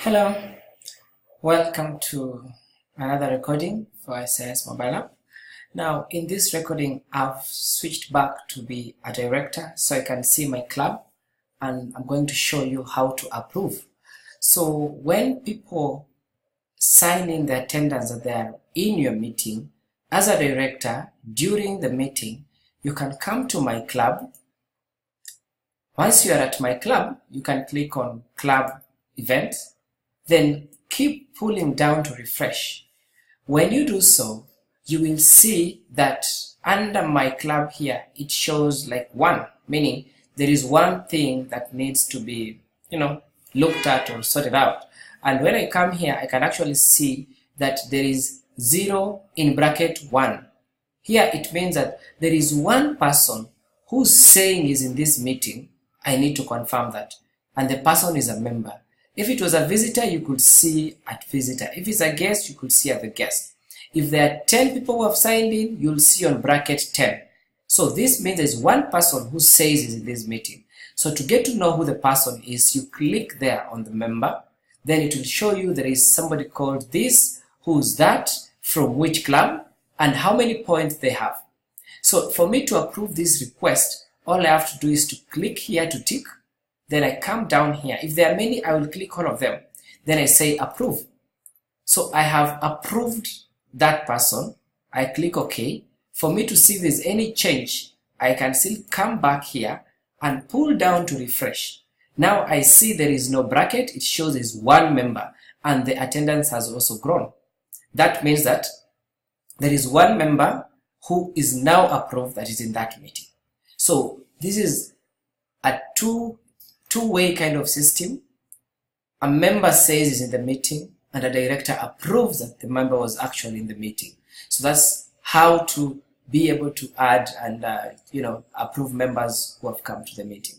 Hello, welcome to another recording for SAS mobile app. Now in this recording I've switched back to be a director so I can see my club, and I'm going to show you how to approve. So when people sign in the attendance that they are in your meeting, as a director during the meeting you can come to my club. Once you are at my club, you can click on club events, then keep pulling down to refresh. When you do so, you will see that under my club here, it shows like one, meaning there is one thing that needs to be, looked at or sorted out. And when I come here, I can actually see that there is 0 in bracket 1. Here it means that there is one person who's saying is in this meeting. I need to confirm that. And the person is a member. If it was a visitor, you could see at visitor. If it's a guest, you could see at the guest. If there are 10 people who have signed in, you'll see on bracket 10. So this means there's one person who says is in this meeting. So to get to know who the person is, you click there on the member. Then it will show you there is somebody called this, who's that, from which club, and how many points they have. So for me to approve this request, all I have to do is to click here to tick. Then I come down here. If there are many, I will click all of them. Then I say approve. So I have approved that person. I click OK. For me to see if there's any change, I can still come back here and pull down to refresh. Now I see there is no bracket. It shows there's one member and the attendance has also grown. That means that there is one member who is now approved that is in that meeting. So this is a two-way kind of system. A member says is in the meeting and a director approves that the member was actually in the meeting. So that's how to be able to add and approve members who have come to the meeting.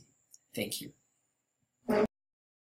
Thank you.